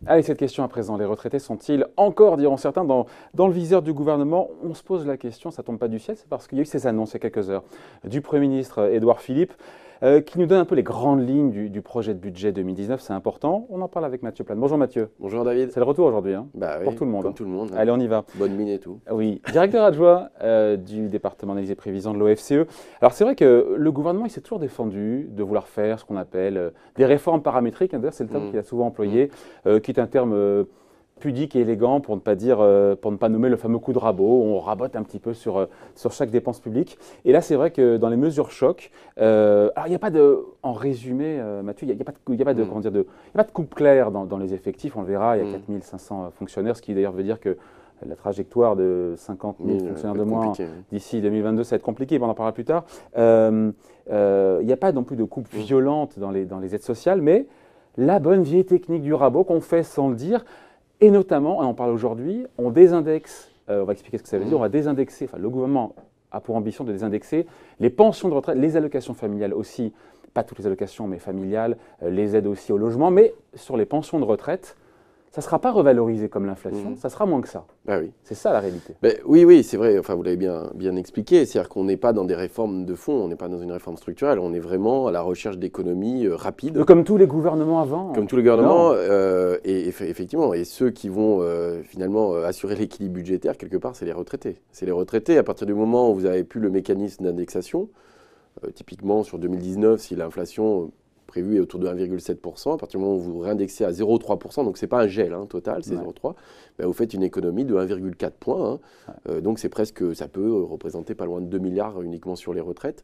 Allez, cette question à présent, les retraités sont-ils encore, diront certains, dans le viseur du gouvernement? On se pose la question, ça ne tombe pas du ciel, c'est parce qu'il y a eu ces annonces il y a quelques heures du Premier ministre Édouard Philippe qui nous donne un peu les grandes lignes du projet de budget 2019, c'est important. On en parle avec Mathieu Plane. Bonjour Mathieu. Bonjour David. C'est le retour aujourd'hui, hein, bah pour oui, tout le monde. Comme tout le monde. Allez, on y va. Bonne mine et tout. Oui, directeur adjoint du département d'analyse et prévision de l'OFCE. Alors c'est vrai que le gouvernement il s'est toujours défendu de vouloir faire ce qu'on appelle des réformes paramétriques. D'ailleurs, c'est le terme qu'il a souvent employé, qui est un terme pudique et élégant pour ne pas dire, pour ne pas nommer le fameux coup de rabot. On rabote un petit peu sur chaque dépense publique. Et là, c'est vrai que dans les mesures choc, alors il n'y a pas de, en résumé, Mathieu, il n'y a pas de, comment dire, il y a pas de coupe claire dans les effectifs. On le verra, il y a 4500 fonctionnaires, ce qui d'ailleurs veut dire que la trajectoire de 50 000 fonctionnaires de moins d'ici 2022, ça va être compliqué, on en parlera plus tard. Il n'y a pas non plus de coupe violente dans les aides sociales, mais la bonne vieille technique du rabot qu'on fait sans le dire. Et notamment, on en parle aujourd'hui, on désindexe, on va expliquer ce que ça veut dire, on va désindexer, enfin le gouvernement a pour ambition de désindexer les pensions de retraite, les allocations familiales aussi, pas toutes les allocations mais familiales, les aides aussi au logement, mais sur les pensions de retraite, ça ne sera pas revalorisé comme l'inflation, ça sera moins que ça. Ah oui. C'est ça la réalité. Ben, oui, c'est vrai, enfin, vous l'avez bien expliqué, c'est-à-dire qu'on n'est pas dans des réformes de fond, on n'est pas dans une réforme structurelle, on est vraiment à la recherche d'économies rapides. Comme tous les gouvernements avant. Comme tous les gouvernements, et effectivement, et ceux qui vont finalement assurer l'équilibre budgétaire, quelque part, c'est les retraités. C'est les retraités, à partir du moment où vous n'avez plus le mécanisme d'indexation, typiquement sur 2019, si l'inflation prévu est autour de 1,7%. À partir du moment où vous réindexez à 0,3%, donc ce n'est pas un gel total, c'est 0,3%, ben vous faites une économie de 1,4 points. Donc c'est presque, ça peut représenter pas loin de 2 milliards uniquement sur les retraites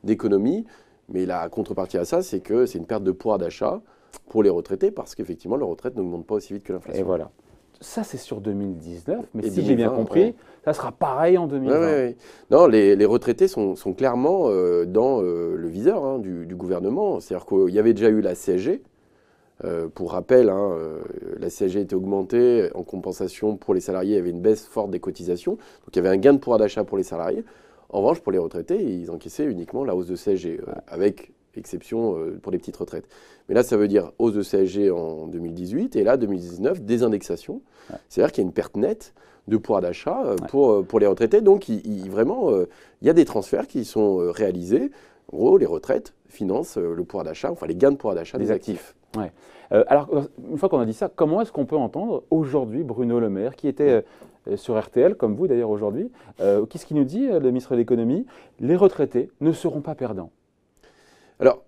d'économie. Mais la contrepartie à ça, c'est que c'est une perte de pouvoir d'achat pour les retraités parce qu'effectivement, leur retraite n'augmente pas aussi vite que l'inflation. Et voilà. Ça, c'est sur 2019, mais si j'ai bien compris, ça sera pareil en 2020. Oui. Non, les retraités sont clairement dans le viseur du gouvernement. C'est-à-dire qu'il y avait déjà eu la CSG. Pour rappel, la CSG était augmentée en compensation pour les salariés. Il y avait une baisse forte des cotisations. Donc, il y avait un gain de pouvoir d'achat pour les salariés. En revanche, pour les retraités, ils encaissaient uniquement la hausse de CSG, avec exception pour les petites retraites. Mais là, ça veut dire hausse de CSG en 2018 et là, 2019, désindexation. C'est-à-dire qu'il y a une perte nette de pouvoir d'achat pour les retraités. Donc, vraiment, il y a des transferts qui sont réalisés. En gros, les retraites financent le pouvoir d'achat, enfin les gains de pouvoir d'achat des actifs. Ouais. Alors, une fois qu'on a dit ça, comment est-ce qu'on peut entendre aujourd'hui Bruno Le Maire, qui était sur RTL, comme vous d'ailleurs aujourd'hui, qu'est-ce qu'il nous dit, le ministre de l'économie? Les retraités ne seront pas perdants. Alors,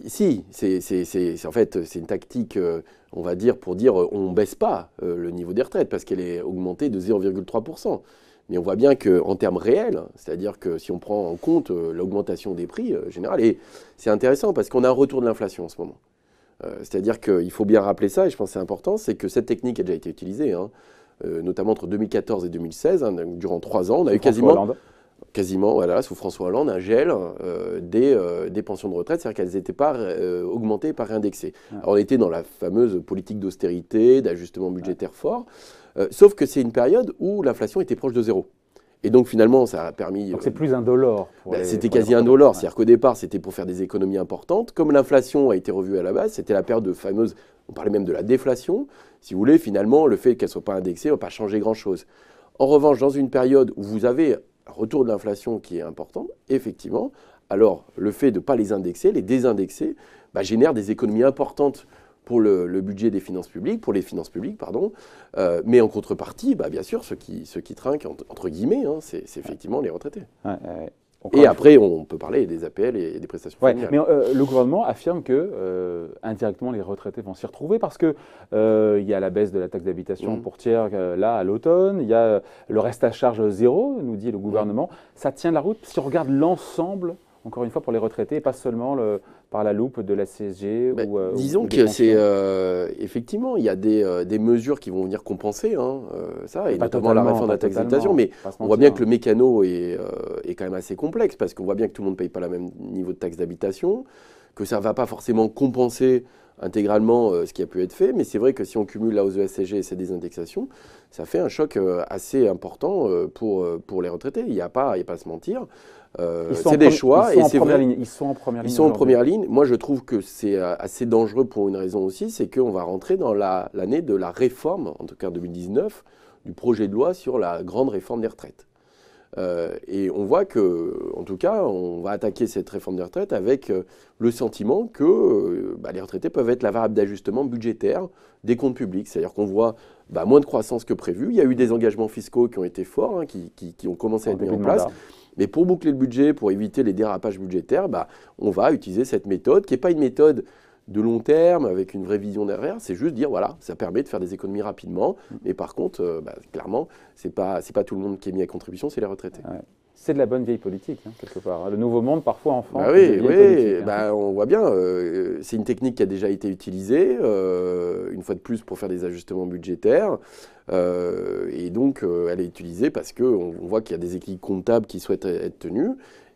si, en fait, c'est une tactique, on va dire, pour dire on ne baisse pas le niveau des retraites parce qu'elle est augmentée de 0,3%. Mais on voit bien qu'en termes réels, c'est-à-dire que si on prend en compte l'augmentation des prix général, et c'est intéressant parce qu'on a un retour de l'inflation en ce moment. C'est-à-dire qu'il faut bien rappeler ça, et je pense que c'est important, c'est que cette technique a déjà été utilisée, notamment entre 2014 et 2016, durant 3 ans, on a eu quasiment, voilà, sous François Hollande, un gel des pensions de retraite, c'est-à-dire qu'elles n'étaient pas augmentées, pas réindexées. Alors, on était dans la fameuse politique d'austérité, d'ajustement budgétaire fort, sauf que c'est une période où l'inflation était proche de zéro. Et donc finalement, ça a permis... Donc c'est plus indolore. C'était quasi indolore, c'est-à-dire qu'au départ, c'était pour faire des économies importantes. Comme l'inflation a été revue à la base, c'était la période de fameuse... On parlait même de la déflation. Si vous voulez, finalement, le fait qu'elle ne soit pas indexée ne va pas changer grand-chose. En revanche, dans une période où vous avez un retour de l'inflation qui est important, effectivement, alors le fait de ne pas les indexer, les désindexer, génère des économies importantes pour le budget des finances publiques, pour les finances publiques, pardon. Mais en contrepartie, bien sûr, ceux qui trinquent, entre guillemets, c'est effectivement les retraités. Et après, on peut parler des APL et des prestations familiales. Mais le gouvernement affirme que indirectement, les retraités vont s'y retrouver parce qu'il y a la baisse de la taxe d'habitation pour tiers là à l'automne, il y a le reste à charge zéro, nous dit le gouvernement. Ça tient la route si on regarde l'ensemble, encore une fois, pour les retraités, et pas seulement par la loupe de la CSG disons que c'est effectivement, il y a des mesures qui vont venir compenser ça, et notamment la réforme de la taxe d'habitation, mais on voit bien que le mécano est quand même assez complexe, parce qu'on voit bien que tout le monde ne paye pas le même niveau de taxe d'habitation, que ça ne va pas forcément compenser intégralement ce qui a pu être fait, mais c'est vrai que si on cumule la hausse de la CSG et ces désindexations, ça fait un choc assez important pour les retraités. Il n'y a pas à se mentir. c'est des choix. Ils sont en première ligne. Ils sont en première ligne. Moi, je trouve que c'est assez dangereux pour une raison aussi, c'est qu'on va rentrer dans l'année de la réforme, en tout cas en 2019, du projet de loi sur la grande réforme des retraites. Et on voit que, en tout cas, on va attaquer cette réforme des retraites avec le sentiment que les retraités peuvent être la variable d'ajustement budgétaire des comptes publics. C'est-à-dire qu'on voit moins de croissance que prévu. Il y a eu des engagements fiscaux qui ont été forts, hein, qui ont commencé à être mis en place. Mais pour boucler le budget, pour éviter les dérapages budgétaires, on va utiliser cette méthode qui n'est pas une méthode de long terme, avec une vraie vision derrière, c'est juste dire, voilà, ça permet de faire des économies rapidement, mais par contre, clairement, c'est pas tout le monde qui est mis à contribution, c'est les retraités. Ouais. C'est de la bonne vieille politique, hein, quelque part. Le nouveau monde, parfois, enfant. Oui, on voit bien, c'est une technique qui a déjà été utilisée, une fois de plus, pour faire des ajustements budgétaires, et donc, elle est utilisée parce qu'on voit qu'il y a des équilibres comptables qui souhaitent être tenus,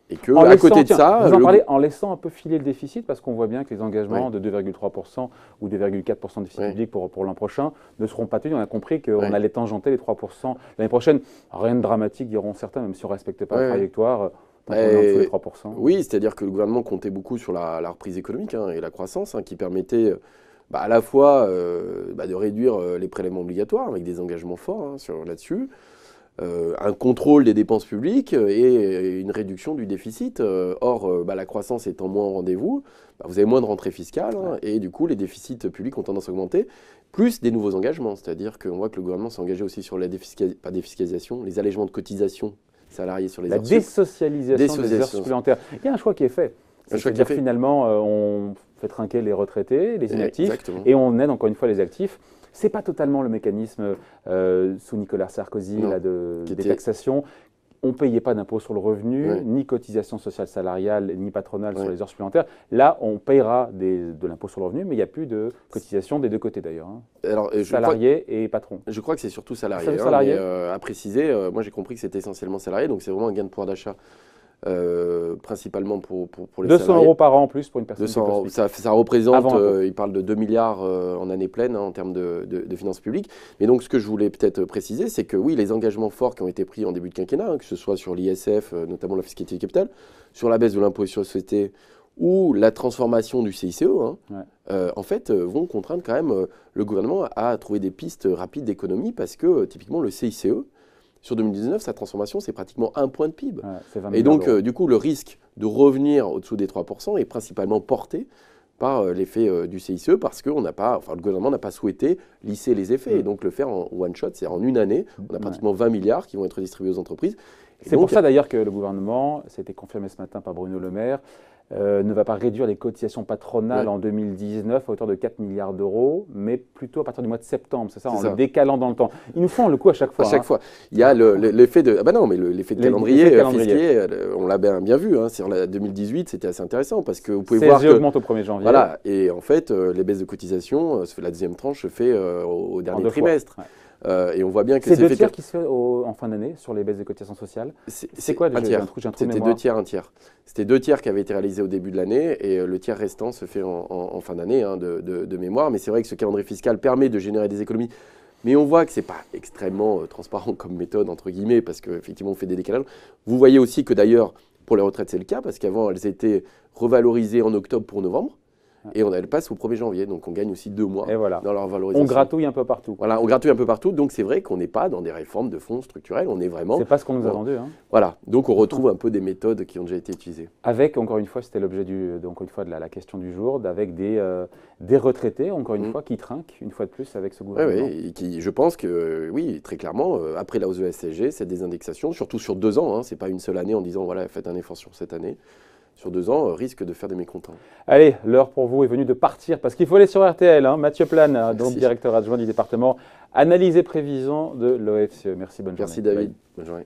et que, à côté de ça... Vous en parlez en laissant un peu filer le déficit, parce qu'on voit bien que les engagements de 2,3% ou 2,4% de déficit public pour l'an prochain ne seront pas tenus. On a compris qu'on allait tangenter les 3% l'année prochaine. Rien de dramatique, diront certains, même si on ne respecte pas la trajectoire. On est en dessous des 3%. Oui, c'est-à-dire que le gouvernement comptait beaucoup sur la reprise économique et la croissance, qui permettait à la fois de réduire les prélèvements obligatoires avec des engagements forts là-dessus, un contrôle des dépenses publiques et une réduction du déficit. Or, la croissance étant moins au rendez-vous, vous avez moins de rentrées fiscales et du coup, les déficits publics ont tendance à augmenter, plus des nouveaux engagements. C'est-à-dire qu'on voit que le gouvernement s'est engagé aussi sur la défiscalisation, les allègements de cotisation salariés sur les heures désocialisation des heures supplémentaires. Il y a un choix qui est fait. C'est-à-dire finalement, on fait trinquer les retraités, les inactifs, et on aide encore une fois les actifs. Ce n'est pas totalement le mécanisme sous Nicolas Sarkozy des taxations. On ne payait pas d'impôt sur le revenu, ni cotisation sociale salariale, ni patronale sur les heures supplémentaires. Là, on payera de l'impôt sur le revenu, mais il n'y a plus de cotisation des deux côtés d'ailleurs. Alors, salariés et patrons. Je crois que c'est surtout salariés. À préciser, moi j'ai compris que c'était essentiellement salarié, donc c'est vraiment un gain de pouvoir d'achat. Principalement pour les 200 salariés. € par an en plus pour une personne. 200 €, ça représente, il parle de 2 milliards en année pleine en termes de finances publiques. Mais donc ce que je voulais peut-être préciser, c'est que oui, les engagements forts qui ont été pris en début de quinquennat, que ce soit sur l'ISF, notamment la fiscalité du capital, sur la baisse de l'impôt sur la société ou la transformation du CICE, en fait, vont contraindre quand même le gouvernement à trouver des pistes rapides d'économie parce que typiquement le CICE, sur 2019, sa transformation, c'est pratiquement 1 point de PIB. Et donc, du coup, le risque de revenir au-dessous des 3% est principalement porté par l'effet du CICE parce que le gouvernement n'a pas souhaité lisser les effets et donc le faire en one shot, c'est en une année. On a pratiquement 20 milliards qui vont être distribués aux entreprises. C'est pour ça d'ailleurs que le gouvernement, ça a été confirmé ce matin par Bruno Le Maire, ne va pas réduire les cotisations patronales en 2019 à hauteur de 4 milliards d'euros, mais plutôt à partir du mois de septembre, c'est ça, le décalant dans le temps. Ils nous font le coup à chaque fois. À chaque fois. Il y a l'effet de... l'effet de calendrier fiscalier, on l'a bien vu. Sur la 2018, c'était assez intéressant parce que vous pouvez voir que... augmente au 1er janvier. Voilà, et en fait, les baisses de cotisation, la deuxième tranche se fait au dernier trimestre. Et on voit bien que c'est 2 tiers qui se fait en fin d'année sur les baisses de cotisations sociales. C'est quoi un tiers. C'était 2 tiers, 1 tiers. C'était 2 tiers qui avaient été réalisés au début de l'année et le tiers restant se fait en fin d'année de mémoire. Mais c'est vrai que ce calendrier fiscal permet de générer des économies. Mais on voit que ce n'est pas extrêmement transparent comme méthode, entre guillemets, parce qu'effectivement, on fait des décalages. Vous voyez aussi que d'ailleurs, pour les retraites, c'est le cas, parce qu'avant, elles étaient revalorisées en octobre pour novembre. Et elle passe au 1er janvier, donc on gagne aussi 2 mois dans leur valorisation. On gratouille un peu partout. Voilà, on gratouille un peu partout, donc c'est vrai qu'on n'est pas dans des réformes de fonds structurels, on est vraiment... C'est pas ce qu'on nous a vendu. Voilà, donc on retrouve un peu des méthodes qui ont déjà été utilisées. Avec, encore une fois, c'était l'objet de la question du jour, avec des retraités, encore une fois, qui trinquent, une fois de plus, avec ce gouvernement. Oui, et qui, je pense que, oui, très clairement, après la hausse de la CSG, cette désindexation, surtout sur 2 ans, c'est pas une seule année en disant, voilà, faites un effort sur cette année. Sur 2 ans, risque de faire des mécontents. Allez, l'heure pour vous est venue de partir, parce qu'il faut aller sur RTL. Mathieu Plane, donc directeur adjoint du département Analyse et Prévision de l'OFCE. Merci, bonne journée. Merci David, bonne journée.